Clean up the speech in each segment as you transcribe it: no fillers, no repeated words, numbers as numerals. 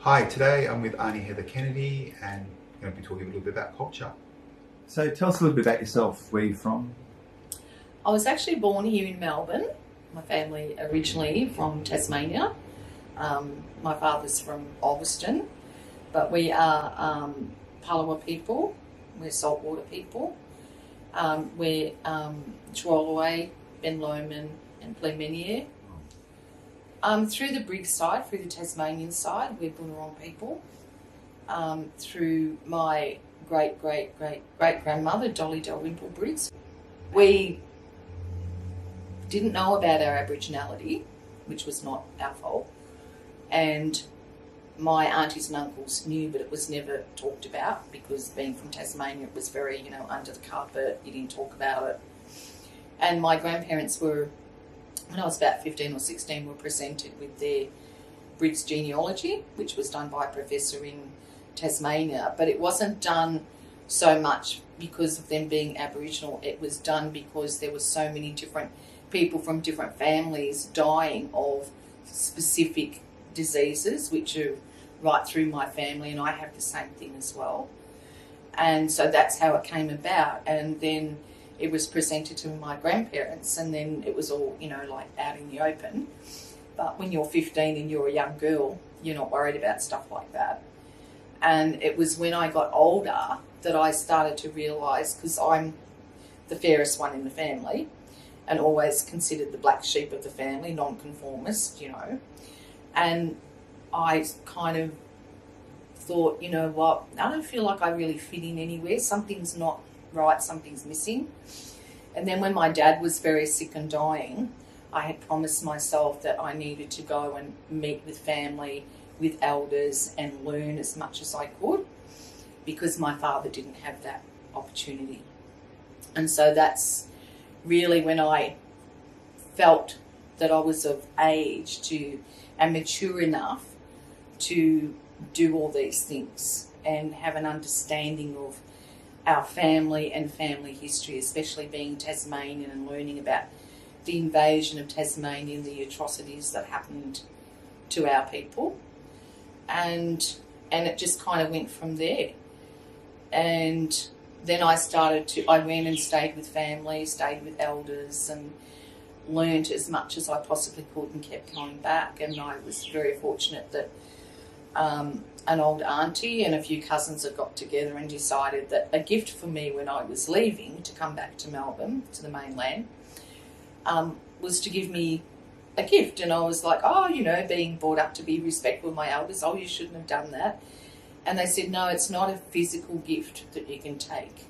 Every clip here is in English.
Hi, today I'm with Aunty Heather Kennedy and I'm going to be talking a little bit about culture. So tell us a little bit about yourself. Where are you from? I was actually born here in Melbourne. My family originally from Tasmania. My father's from Alveston, but we are Palawa people. We're saltwater people. We're Trawoolway, Bunurong and Plairmairrenner. Through the Briggs side, through the Tasmanian side, we're Bunurong people. Through my great-great-great-great-grandmother, Dolly Dalrymple Briggs. We didn't know about our Aboriginality, which was not our fault, and my aunties and uncles knew, but it was never talked about because being from Tasmania, it was very, under the carpet, you didn't talk about it. And my grandparents were, when I was about 15 or 16, were presented with their Briggs genealogy, which was done by a professor in Tasmania, but it wasn't done so much because of them being Aboriginal. It was done because there were so many different people from different families dying of specific diseases, which are right through my family, and I have the same thing as well. And so that's how it came about. And then it was presented to my grandparents, and then it was all, like out in the open. But when you're 15 and you're a young girl, you're not worried about stuff like that. And it was when I got older that I started to realise, because I'm the fairest one in the family and always considered the black sheep of the family, non-conformist, and I kind of thought, you know what, I don't feel like I really fit in anywhere. Something's not right, something's missing. And then when my dad was very sick and dying, I had promised myself that I needed to go and meet with family, with elders, and learn as much as I could, because my father didn't have that opportunity. And so that's really when I felt that I was of age to and mature enough to do all these things and have an understanding of our family and family history, especially being Tasmanian and learning about the invasion of Tasmania and the atrocities that happened to our people. And it just kind of went from there. And then I went and stayed with family, stayed with elders, and learned as much as I possibly could and kept coming back. And I was very fortunate that an old auntie and a few cousins had got together and decided that a gift for me when I was leaving to come back to Melbourne, to the mainland, was to give me a gift. And I was like, being brought up to be respectful of my elders, you shouldn't have done that. And they said, no, it's not a physical gift that you can take.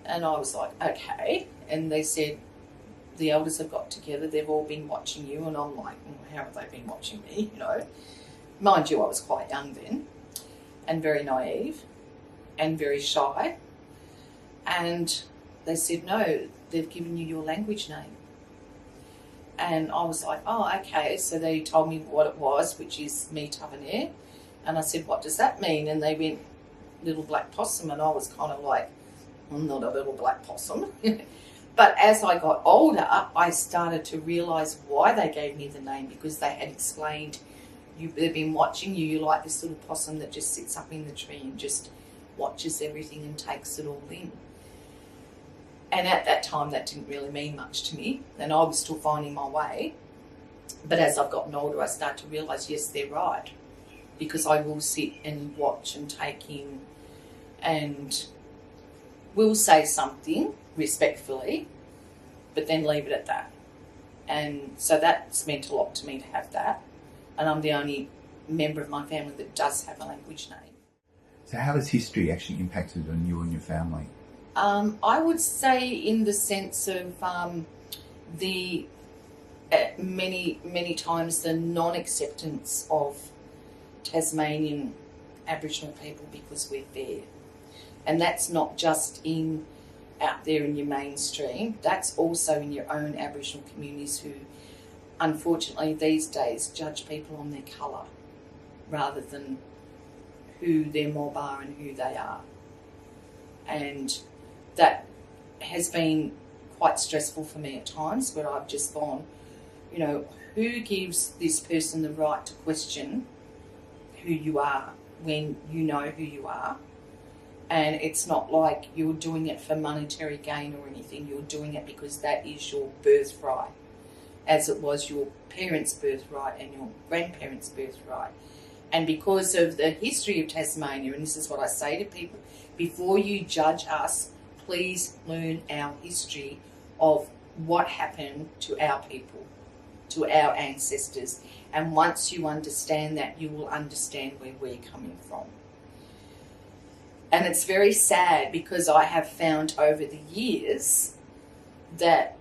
And I was like, okay. And they said, the elders have got together, they've all been watching you. And I'm like, how have they been watching me, Mind you, I was quite young then and very naive and very shy. And they said, no, they've given you your language name. And I was like, oh, okay. So they told me what it was, which is me Tavernier. And I said, what does that mean? And they went, little black possum. And I was kind of like, I'm not a little black possum. But as I got older, I started to realise why they gave me the name, because they had explained, they've been watching you. You're like this little possum that just sits up in the tree and just watches everything and takes it all in. And at that time, that didn't really mean much to me, and I was still finding my way. But as I've gotten older, I start to realise, yes, they're right, because I will sit and watch and take in and will say something respectfully, but then leave it at that. And so that's meant a lot to me to have that. And I'm the only member of my family that does have a language name. So how has history actually impacted on you and your family? I would say in the sense of many times the non-acceptance of Tasmanian Aboriginal people because we're fair. And that's not just out there in your mainstream, that's also in your own Aboriginal communities who, unfortunately, these days judge people on their colour rather than who their mob are and who they are. And that has been quite stressful for me at times, where I've just gone, who gives this person the right to question who you are when you know who you are. And it's not like you're doing it for monetary gain or anything. You're doing it because that is your birthright, as it was your parents' birthright and your grandparents' birthright. And because of the history of Tasmania, and this is what I say to people, before you judge us, please learn our history of what happened to our people, to our ancestors. And once you understand that, you will understand where we're coming from. And it's very sad because I have found over the years that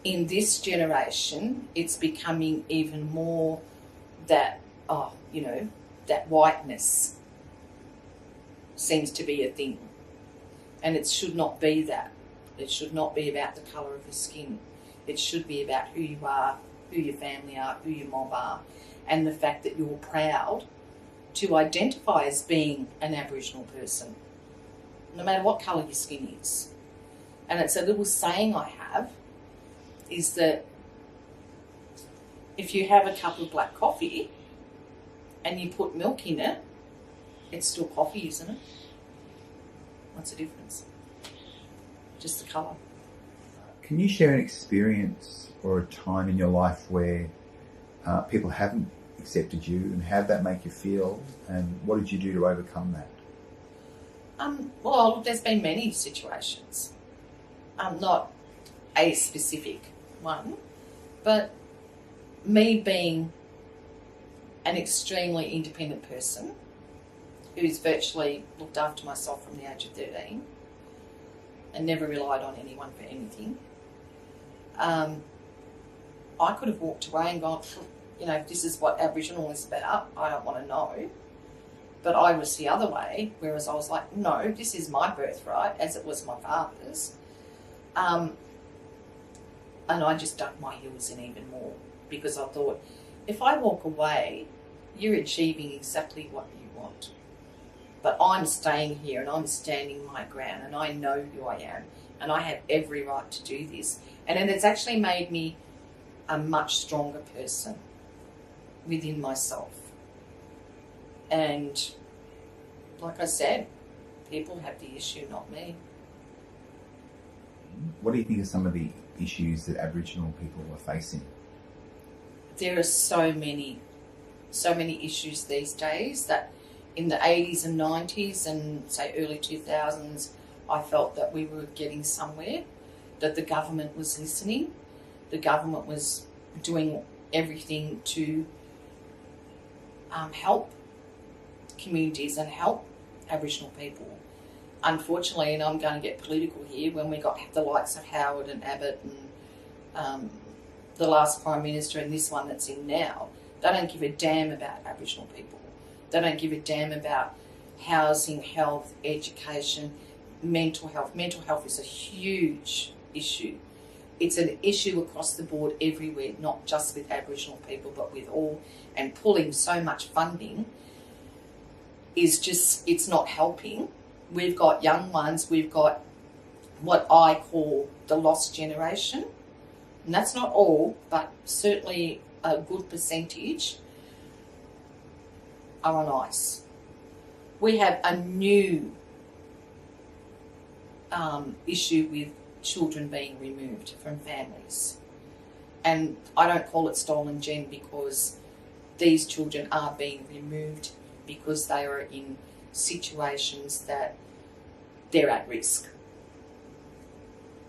in this generation, it's becoming even more that, that whiteness seems to be a thing. And it should not be that. It should not be about the colour of your skin. It should be about who you are, who your family are, who your mob are, and the fact that you're proud to identify as being an Aboriginal person, no matter what colour your skin is. And it's a little saying I have, is that if you have a cup of black coffee and you put milk in it, it's still coffee, isn't it? What's the difference? Just the colour. Can you share an experience or a time in your life where people haven't accepted you, and how did that make you feel, and what did you do to overcome that? Well, there's been many situations. Not a specific one, but me being an extremely independent person who's virtually looked after myself from the age of 13 and never relied on anyone for anything. I could have walked away and gone, if this is what Aboriginal is about, I don't want to know. But I was the other way, whereas I was like, no, this is my birthright, as it was my father's. And I just dug my heels in even more, because I thought, if I walk away, you're achieving exactly what you want. But I'm staying here and I'm standing my ground and I know who I am and I have every right to do this. And it's actually made me a much stronger person within myself. And like I said, people have the issue, not me. What do you think are some of the issues that Aboriginal people are facing? There are so many issues these days that in the 80s and 90s and say early 2000s, I felt that we were getting somewhere, that the government was listening, the government was doing everything to help communities and help Aboriginal people. Unfortunately, and I'm going to get political here, when we got the likes of Howard and Abbott and the last Prime Minister and this one that's in now, they don't give a damn about Aboriginal people. They don't give a damn about housing, health, education, mental health. Mental health is a huge issue. It's an issue across the board everywhere, not just with Aboriginal people, but with all, and pulling so much funding is just, it's not helping. We've got young ones, we've got what I call the lost generation, and that's not all, but certainly a good percentage are on ice. We have a new issue with children being removed from families. And I don't call it stolen gen because these children are being removed because they are in situations that they're at risk.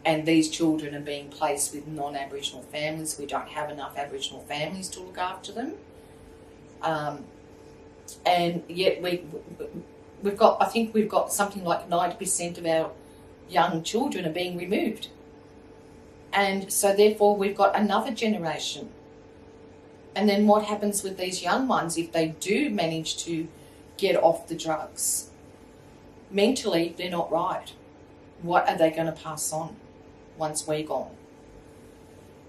And these children are being placed with non-Aboriginal families. We don't have enough Aboriginal families to look after them. And yet we've got something like 90% of our young children are being removed. And so therefore we've got another generation. And then what happens with these young ones if they do manage to get off the drugs? Mentally, they're not right. What are they going to pass on once we're gone?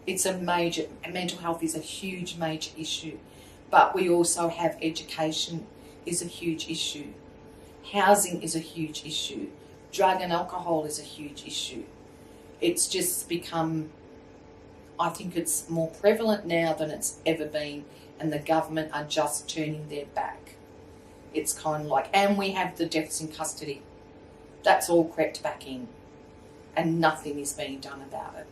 Mental health is a huge, major issue. But we also have education is a huge issue. Housing is a huge issue. Drug and alcohol is a huge issue. It's just become, I think it's more prevalent now than it's ever been. and the government are just turning their back. It's kind of like, and we have the deaths in custody. That's all crept back in, and nothing is being done about it.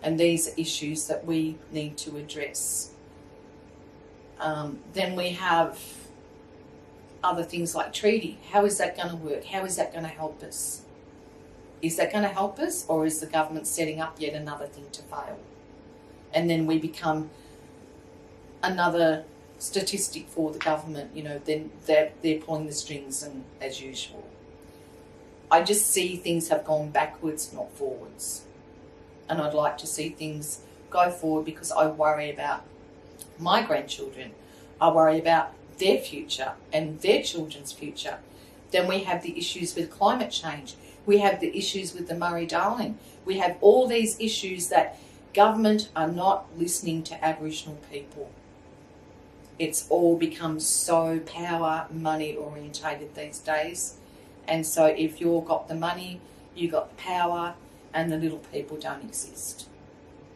And these are issues that we need to address. Then we have other things like treaty. How is that going to work? How is that going to help us? Is that going to help us, or is the government setting up yet another thing to fail? And then we become another statistic for the government, then they're pulling the strings and as usual. I just see things have gone backwards, not forwards. And I'd like to see things go forward because I worry about my grandchildren. I worry about their future and their children's future. Then we have the issues with climate change. We have the issues with the Murray-Darling. We have all these issues that government are not listening to Aboriginal people. It's all become so power, money orientated these days. And so if you've got the money, you've got the power, and the little people don't exist.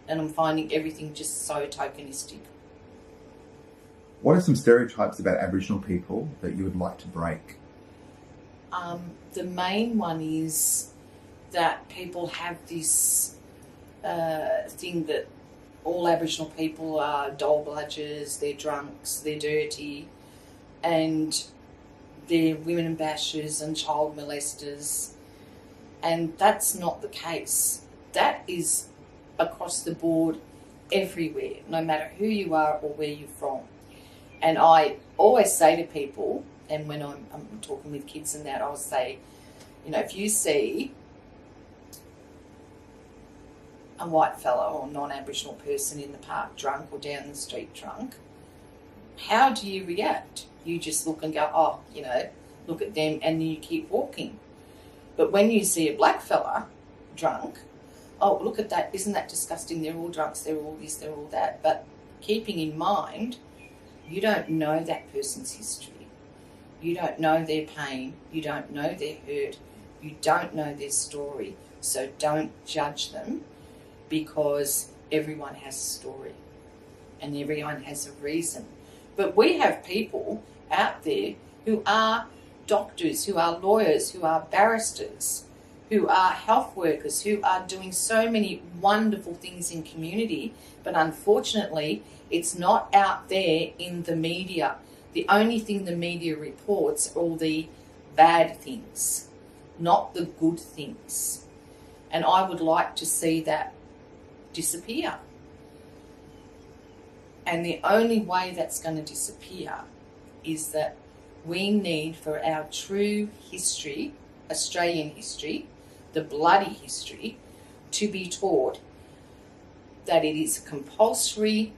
And I'm finding everything just so tokenistic. What are some stereotypes about Aboriginal people that you would like to break? The main one is that people have this thing that all Aboriginal people are dole bludgers, they're drunks, they're dirty, and they're women bashers and child molesters. And that's not the case. That is across the board everywhere, no matter who you are or where you're from. And I always say to people, and when I'm talking with kids and that, I'll say, if you see a white fella or non-Aboriginal person in the park drunk or down the street drunk, how do you react? You just look and go, look at them, and then you keep walking. But when you see a black fella drunk, oh, look at that, isn't that disgusting? They're all drunks, they're all this, they're all that. But keeping in mind, you don't know that person's history. You don't know their pain. You don't know their hurt. You don't know their story. So don't judge them, because everyone has a story and everyone has a reason. But we have people out there who are doctors, who are lawyers, who are barristers, who are health workers, who are doing so many wonderful things in community, but unfortunately it's not out there in the media. The only thing the media reports are all the bad things, not the good things. And I would like to see that disappear. And the only way that's going to disappear is that we need, for our true history, Australian history, the bloody history, to be taught that it is a compulsory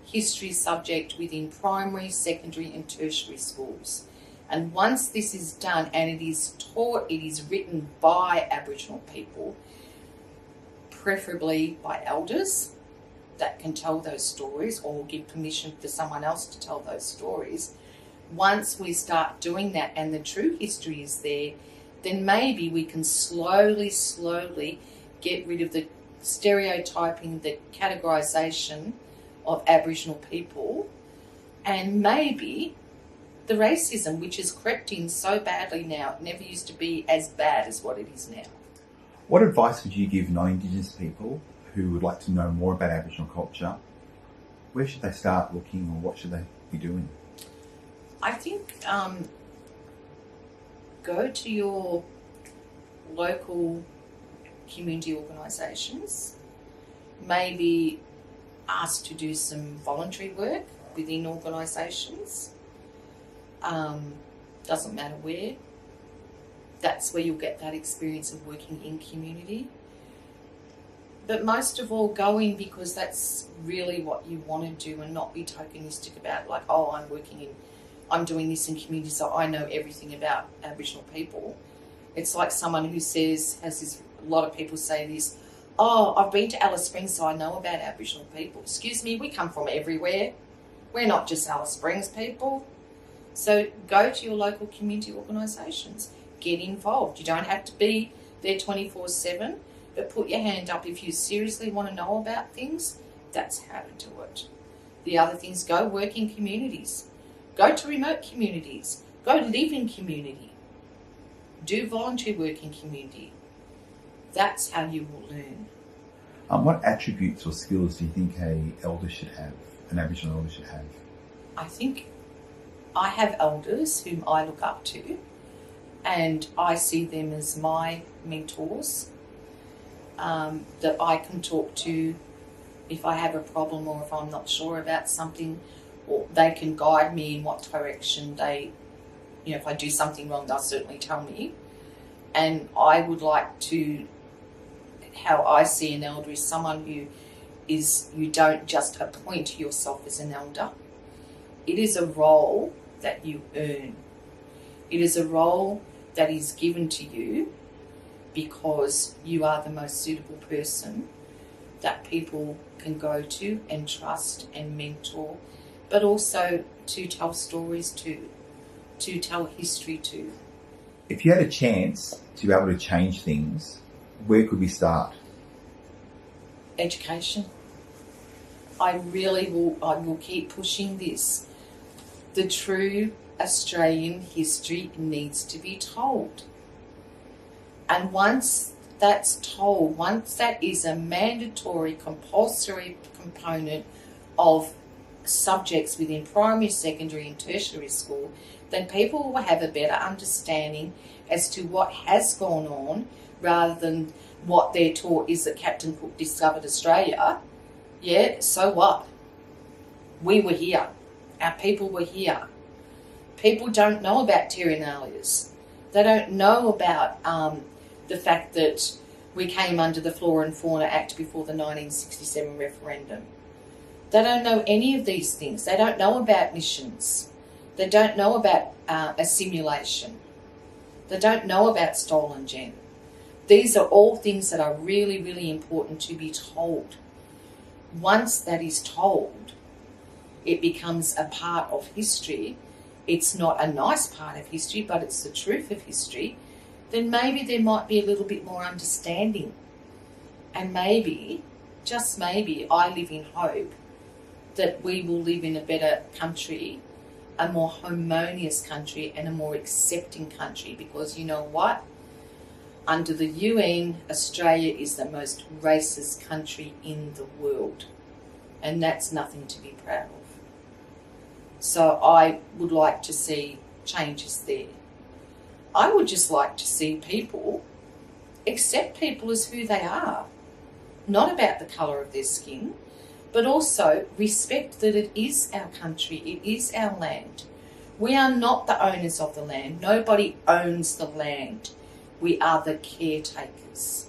history subject within primary, secondary and tertiary schools. And once this is done and it is taught, it is written by Aboriginal people, preferably by elders that can tell those stories or give permission for someone else to tell those stories. Once we start doing that and the true history is there, then maybe we can slowly get rid of the stereotyping, the categorisation of Aboriginal people, and maybe the racism, which has crept in so badly now. It never used to be as bad as what it is now. What advice would you give non-Indigenous people who would like to know more about Aboriginal culture? Where should they start looking, or what should they be doing? I think go to your local community organisations, maybe ask to do some voluntary work within organisations. Doesn't matter where. That's where you'll get that experience of working in community. But most of all, go in because that's really what you want to do, and not be tokenistic about like, oh, I'm doing this in community, so I know everything about Aboriginal people. It's like someone who a lot of people say this, oh, I've been to Alice Springs, so I know about Aboriginal people. Excuse me, we come from everywhere. We're not just Alice Springs people. So go to your local community organisations. Get involved. You don't have to be there 24/7, but put your hand up if you seriously want to know about things. That's how to do it. The other things, go work in communities. Go to remote communities. Go live in community. Do volunteer work in community. That's how you will learn. What attributes or skills do you think an elder should have, an Aboriginal elder should have? I think I have elders whom I look up to, and I see them as my mentors that I can talk to if I have a problem or if I'm not sure about something, or they can guide me in what direction they, if I do something wrong, they'll certainly tell me. And I would like to, how I see an elder is someone who is, you don't just appoint yourself as an elder. It is a role that you earn. It is a role that is given to you because you are the most suitable person that people can go to and trust and mentor, but also to tell stories to tell history to. If you had a chance to be able to change things, where could we start? Education. I will keep pushing this. The true Australian history needs to be told. And once that's told, once that is a mandatory, compulsory component of subjects within primary, secondary and tertiary school, then people will have a better understanding as to what has gone on, rather than what they're taught is that Captain Cook discovered Australia. Yeah, so what? We were here. Our people were here. People don't know about Terranalias. They don't know about the fact that we came under the Flora and Fauna Act before the 1967 referendum. They don't know any of these things. They don't know about missions. They don't know about assimilation. They don't know about stolen gem. These are all things that are really, really important to be told. Once that is told, it becomes a part of history. It's not a nice part of history, but it's the truth of history. Then maybe there might be a little bit more understanding. And maybe, just maybe, I live in hope that we will live in a better country, a more harmonious country and a more accepting country, because you know what? Under the UN, Australia is the most racist country in the world, and that's nothing to be proud of. So I would like to see changes there. I would just like to see people accept people as who they are, not about the colour of their skin, but also respect that it is our country, it is our land. We are not the owners of the land. Nobody owns the land. We are the caretakers.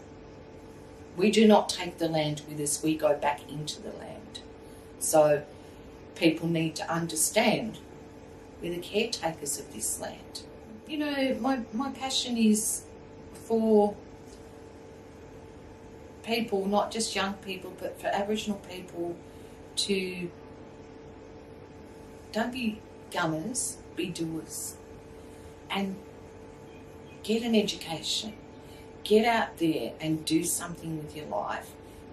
We do not take the land with us, we go back into the land. So people need to understand we're the caretakers of this land. You know, my passion is for people, not just young people, but for Aboriginal people to don't be gummers, be doers. And get an education. Get out there and do something with your life.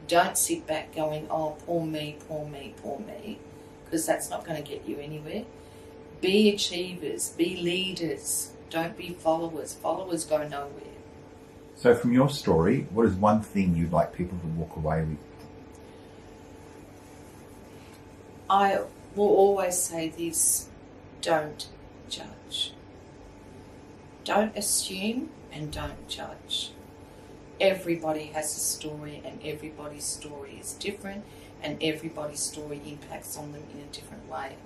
Don't sit back going, oh, poor me, poor me, poor me, because that's not going to get you anywhere. Be achievers, be leaders. Don't be followers. Followers go nowhere. So from your story, what is one thing you'd like people to walk away with? I will always say this: don't judge. Don't assume and don't judge. Everybody has a story, and everybody's story is different, and everybody's story impacts on them in a different way.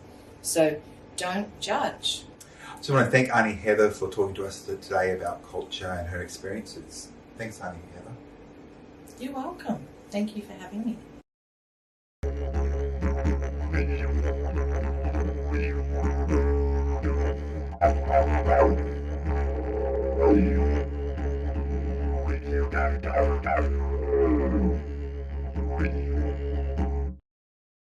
So don't judge. So I want to thank Aunty Heather for talking to us today about culture and her experiences. Thanks, Aunty Heather. You're welcome. Thank you for having me. You